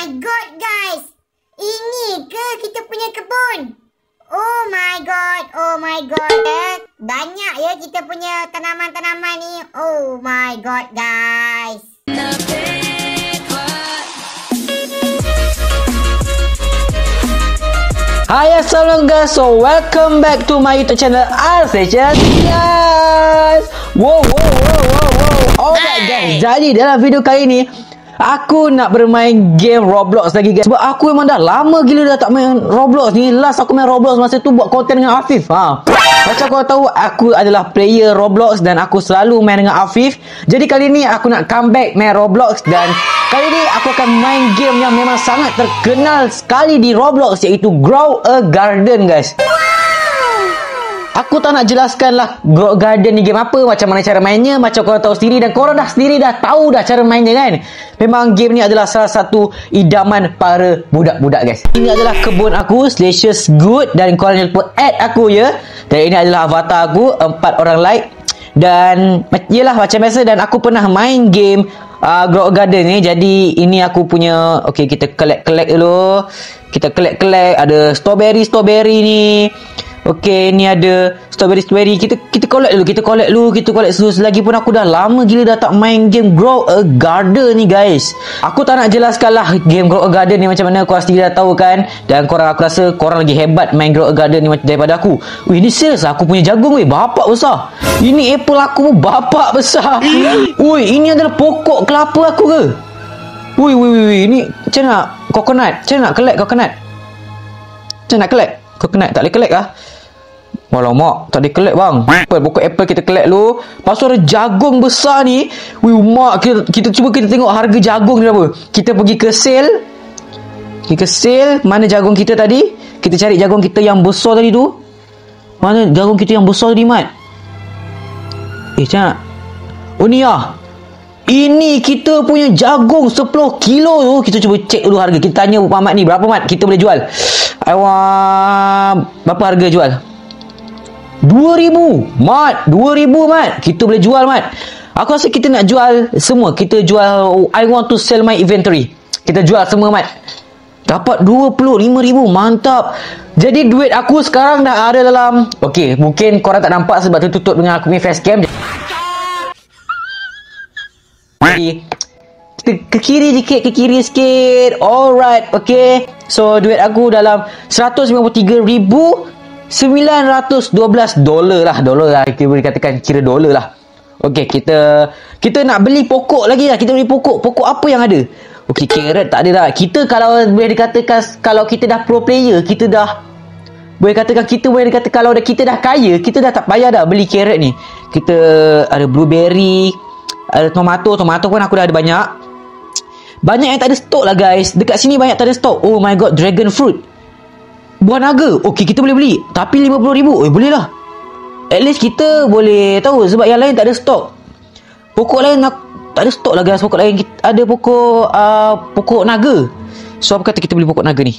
my god guys. Ini ke kita punya kebun? Oh my god. Banyak ya kita punya tanaman-tanaman ni. Oh my god guys. Hai, assalamualaikum guys. So welcome back to my YouTube channel Asation guys. Wow. Alright guys. Jadi dalam video kali ni aku nak bermain game Roblox lagi guys. Sebab aku memang dah lama gila dah tak main Roblox ni. Last aku main Roblox masa tu buat konten dengan Afif. Macam kau tahu aku adalah player Roblox dan aku selalu main dengan Afif. Jadi kali ni aku nak comeback main Roblox dan kali ni aku akan main game yang memang sangat terkenal sekali di Roblox, iaitu Grow a Garden guys. Aku tak nak jelaskan lah Grow a Garden ni game apa, macam mana cara mainnya, macam korang tahu sendiri dan korang dah sendiri dah tahu dah cara mainnya kan. Memang game ni adalah salah satu idaman para budak-budak guys. Ini adalah kebun aku, Slicious Good, dan korang jangan lupa add aku ya. Dan ini adalah avatar aku, 4 orang like. Dan yelah macam biasa, dan aku pernah main game Grow a Garden ni. Jadi ini aku punya. Okay, kita collect dulu. Kita collect. Ada strawberry ni. Okay, ni ada strawberry. Kita collect dulu. Selagi pun aku dah lama gila dah tak main game Grow a Garden ni guys. Aku tak nak jelaskan lah game Grow a Garden ni macam mana, korang sendiri dah tahu kan. Dan aku rasa korang lagi hebat main Grow a Garden ni daripada aku. Wih, ni serius aku punya jagung weh, bapak besar. Ini apple aku pun bapak besar. Wih, ini adalah pokok kelapa aku ke? Wih, ini macam nak coconut. Macam nak collect coconut? Coconut tak boleh collect lah. Walau mak, tak boleh collect bang. Pokok apple kita collect dulu. Lepas tu ada jagung besar ni. Wih mak, kita cuba kita tengok harga jagung ni berapa. Kita pergi ke sale. Mana jagung kita tadi? Kita cari jagung kita yang besar tadi tu. Mana jagung kita yang besar tadi mat? Macam nak? Oh ni lah. Ini kita punya jagung 10 kilo tu. Kita cuba cek dulu harga. Kita tanya Pak Mat ni, berapa mat kita boleh jual? Berapa harga jual? 2,000 mat. 2,000 mat. Kita boleh jual mat. Aku rasa kita nak jual semua. Kita jual, I want to sell my inventory. Kita jual semua mat. Dapat 25,000. Mantap. Jadi duit aku sekarang dah ada dalam, okay, mungkin korang tak nampak sebab tertutup dengan aku punya facecam. Jadi kita ke kiri sikit. Alright, okay. So duit aku dalam $153,912 lah. Kita boleh katakan kira dolar lah. Okay, kita nak beli pokok lagi lah. Kita beli pokok apa yang ada? Okay, carrot tak ada dah. Kita kalau boleh dikatakan, kalau kita dah pro player, kita dah boleh dikatakan kalau kita dah kaya, kita dah tak payah dah beli carrot ni. Kita ada blueberry, ada tomato pun aku dah ada banyak yang tak ada stok lah guys. Dekat sini banyak tak ada stok. Oh my god, dragon fruit, buah naga. Okay, kita boleh beli, tapi 50,000. Boleh lah. At least kita boleh tahu, sebab yang lain tak ada stok. Pokok lain tak ada stok lah guys. Pokok lain ada pokok naga. So apa kata kita beli pokok naga ni?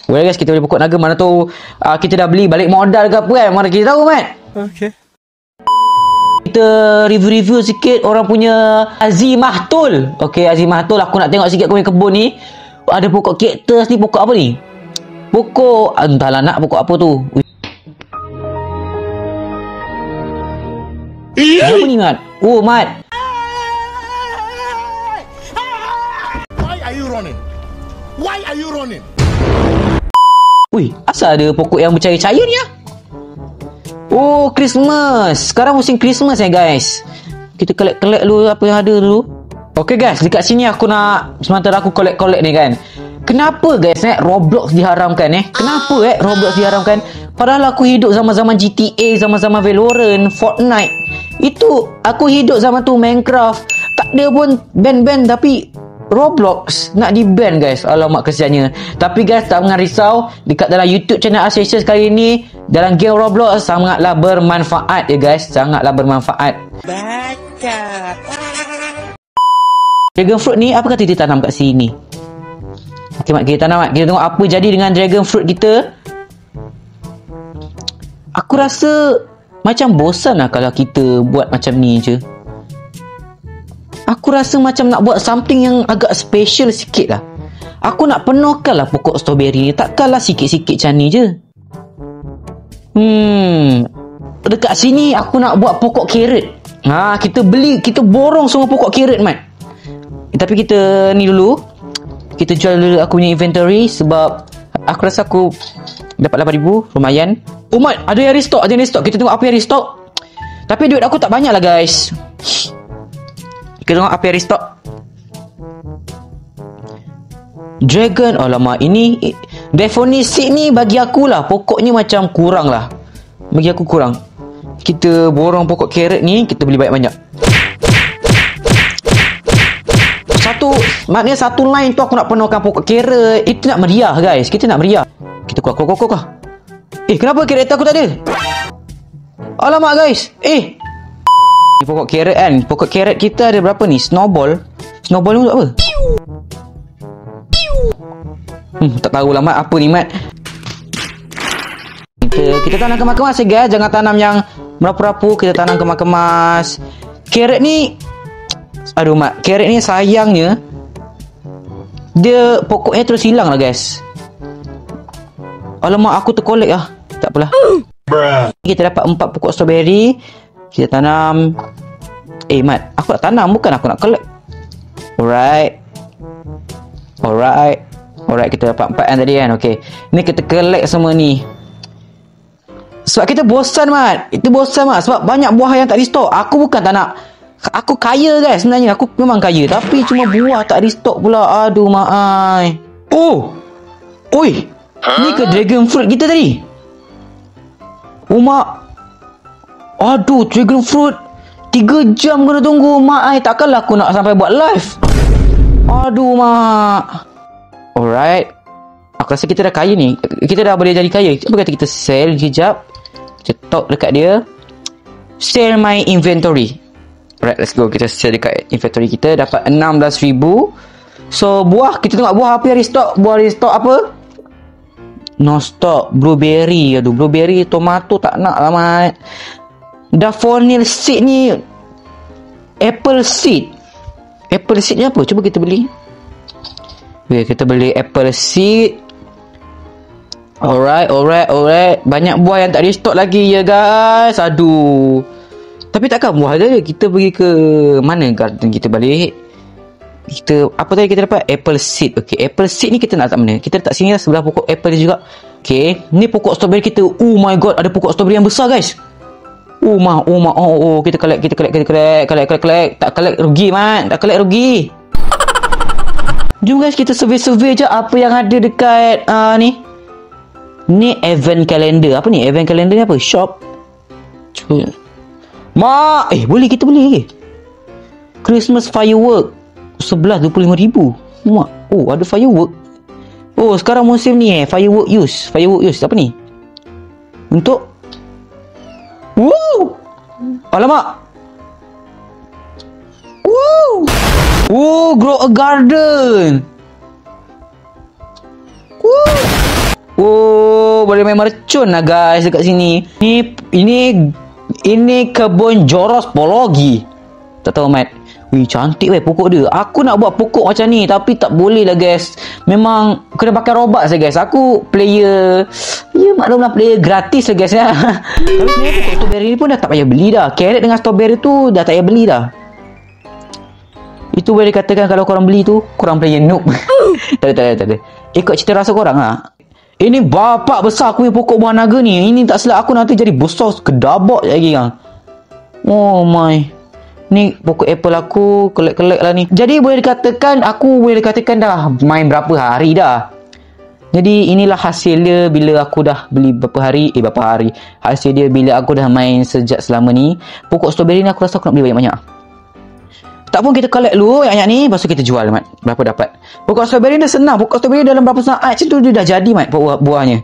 Boleh guys, kita beli pokok naga. Mana tahu kita dah beli balik modal ke apa kan. Mana kita tahu mat. Okay, kita review sikit orang punya Azimahtul. Okay, Azimahtul, aku nak tengok sikit kau punya kebun ni. Ada pokok cactus ni. Pokok apa ni? Pokok, entahlah nak pokok apa tu. Apa ni mat? Oh mat, Why are you running? wih, asal ada pokok yang bercahaya-cahaya ni lah. Oh, Christmas. Sekarang musim Christmas guys. Kita collect dulu apa yang ada dulu. Okay guys, dekat sini aku nak, sementara aku collect ni kan. Kenapa guys Roblox diharamkan Kenapa Roblox diharamkan? Padahal aku hidup zaman-zaman GTA, zaman-zaman Valorant, Fortnite. Itu aku hidup zaman tu Minecraft. Tak ada pun ban-ban, tapi Roblox nak di-ban guys. Alamak kesiannya. Tapi guys, tak payah risau. Dekat dalam YouTube channel Asation kali ni, dalam game Roblox sangatlah bermanfaat ya guys. Sangatlah bermanfaat. Baca. Dragon fruit ni apa kata kita tanam kat sini? Okay mat, kita tanam mat. Kita tengok apa jadi dengan dragon fruit kita. Aku rasa macam bosan lah kalau kita buat macam ni je. aku rasa macam nak buat something yang agak special sikit lah. Aku nak penuhkan lah pokok strawberry ni. Takkanlah sikit-sikit macam ni je. Dekat sini aku nak buat pokok carrot. Kita borong semua pokok carrot, Mat. Tapi kita ni dulu, kita jual dulu aku punya inventory. Sebab aku rasa aku dapat 8,000, lumayan. Oh, Mat, ada yang restock. Kita tengok apa yang restock. Tapi duit aku tak banyak lah, guys. Kita tengok apa yang restock. Dragon. Alamak, ini Daphne seed ni bagi aku lah, pokoknya macam kurang lah. Bagi aku kurang. Kita borong pokok carrot ni, kita beli banyak-banyak. Maknanya satu line tu aku nak penuhkan pokok carrot. Itu nak meriah, guys. Kita nak meriah. Kita kuah. Kenapa carrot aku tak ada? Alamak, guys. Ni pokok carrot kan. Pokok carrot kita ada berapa ni? Snowball ni untuk apa? Tak tahulah, Mat. Apa ni, Mat? Kita tanam kemas-kemas je, guys. Jangan tanam yang merapu-rapu. Kita tanam kemas-kemas. Carrot ni, aduh, Mat, carrot ni sayangnya dia pokoknya terus hilang lah, guys. Alamak, aku terkolek lah. Tak apalah. Kita dapat 4 pokok strawberry. Kita tanam. Mat, aku nak tanam, bukan aku nak collect. Alright, kita dapat 4 kan tadi kan. Okay, ni kita collect semua ni. Sebab kita bosan, Mat. Itu bosan, Mat. Sebab banyak buah yang tak di stok. Aku bukan tak nak. Aku kaya, guys. Sebenarnya aku memang kaya. Tapi cuma buah tak di stok pula. Aduh, Mak. Oi, ni ke dragon fruit kita tadi? Mak. Aduh, dragon fruit 3 jam kena tunggu, Mak. Takkanlah aku nak sampai buat live. Aduh, Mak. Alright, aku rasa kita dah kaya ni. Kita dah boleh jadi kaya. Apa kata kita sell sekejap. Kita top dekat dia. Sell my inventory. Alright, let's go. Kita sell dekat inventory kita. Dapat 16,000. So, buah. Kita tengok buah apa yang restock. Buah restock apa? No stock. Blueberry. Aduh, blueberry, tomato tak nak lah, Mat. Daffodil seed ni. Apple seed. Apple seed ni apa? Cuba kita beli. Okay, kita beli apple seed. Alright. Banyak buah yang tak di stok lagi ya, guys. Aduh. Tapi takkan buah ada. Kita pergi ke mana garden kita balik. Apa tadi kita dapat? Apple seed. Okay, apple seed ni kita nak letak mana? Kita letak sini lah, sebelah pokok apple juga. Okay, ni pokok strawberry kita. Oh my god, ada pokok strawberry yang besar, guys. Oh, kita collect. Tak collect rugi, Mat. Tak collect rugi. Jom, guys, kita survey je apa yang ada dekat ni. Ni event calendar. Apa ni? Event calendar ni apa? Shop. Cuba. Mak, boleh kita beli lagi. Christmas firework 11 25,000. Mak. Oh, ada firework. Oh, sekarang musim ni firework use. Apa ni? Untuk alamak. Grow a garden. Boleh main mercun lah, guys, dekat sini. Ini kebun Jorospologi. Tak tahu, Mat. Cantik pokok dia. Aku nak buat pokok macam ni, tapi tak boleh lah, guys. Memang kena pakai robot saja, guys. Aku player, maklumlah, player gratis lah, guys. Tapi sebenarnya pokok strawberry ni pun dah tak payah beli dah. Carrot dengan strawberry tu dah tak payah beli dah. Itu boleh dikatakan kalau korang beli tu, korang player noob. Tak ada. Ikut cita rasa korang lah. Ini bapak besar aku punya pokok buah naga ni. Ini tak silap aku nanti jadi besar kedabak lagi kan. Oh my. Ni pokok apple aku kelek-kelek lah ni. Jadi boleh dikatakan dah main berapa hari dah. Jadi inilah hasil dia bila aku dah beli berapa hari. Hasil dia bila aku dah main sejak selama ni. Pokok strawberry ni aku rasa aku nak beli banyak-banyak. Tak pun kita collect dulu banyak ni, lepas tu kita jual, Mat. Berapa dapat? Pokok strawberry dah senang. Pokok strawberry dalam berapa saat macam tu dia dah jadi, Mat, buahnya.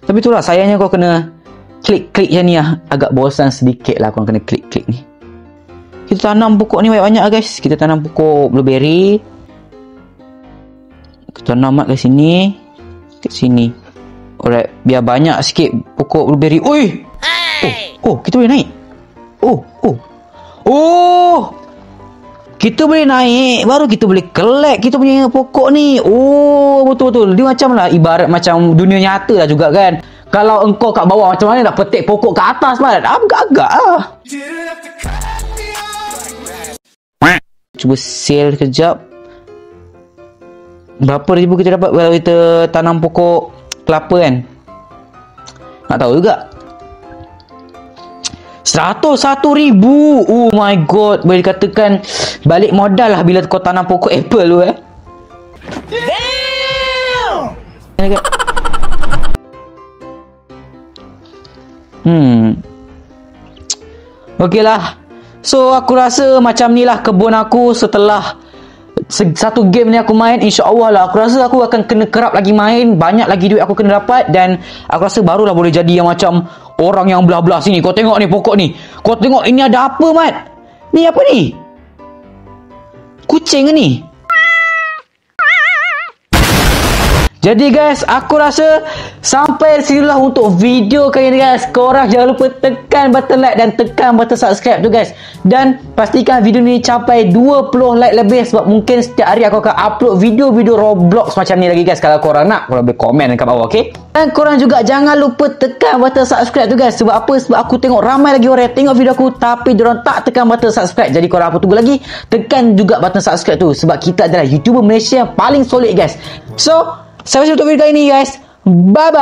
Tapi itulah, sayangnya kau kena klik-klik yang ni lah. Agak bosan sedikit lah kau kena klik-klik ni. Kita tanam pokok ni banyak-banyak, guys. Kita tanam pokok blueberry. Kita tanam, Mat, kat sini. Kat sini. Alright, biar banyak sikit pokok blueberry. Oi! Kita boleh naik. kita boleh naik, baru kita boleh collect kita punya pokok ni. Oh, betul-betul. Dia macam lah ibarat macam dunia nyata lah juga kan. Kalau engkau kat bawah, macam mana nak petik pokok ke atas, Mat? Agak-agak lah. Cuba sale kejap. Berapa ribu kita dapat kalau kita tanam pokok kelapa kan? Nak tahu juga. 101,000. Oh my god. Boleh dikatakan balik modal lah bila kau tanam pokok apple tu Okey lah. So aku rasa macam ni lah kebun aku setelah satu game ni aku main. InsyaAllah lah aku rasa aku akan kena kerap lagi main. Banyak lagi duit aku kena dapat. Dan aku rasa barulah boleh jadi yang macam orang yang belah-belah sini. Kau tengok ni pokok ni. Kau tengok ini ada apa, Mat? Ni apa ni? Kucing ke ni? Jadi guys, aku rasa sampai sinilah untuk video kali ni guys. Korang jangan lupa tekan button like dan tekan button subscribe tu guys. Dan pastikan video ni capai 20 like lebih, sebab mungkin setiap hari aku akan upload video-video Roblox macam ni lagi guys. Kalau korang nak, korang boleh komen kat bawah, okay? Dan korang juga jangan lupa tekan button subscribe tu guys. Sebab apa? Sebab aku tengok ramai lagi orang yang tengok video aku tapi diorang tak tekan button subscribe. Jadi korang apa tunggu lagi? Tekan juga button subscribe tu, sebab kita adalah YouTuber Malaysia yang paling solid guys. So sampai jumpa untuk video kali ni guys. Bye bye.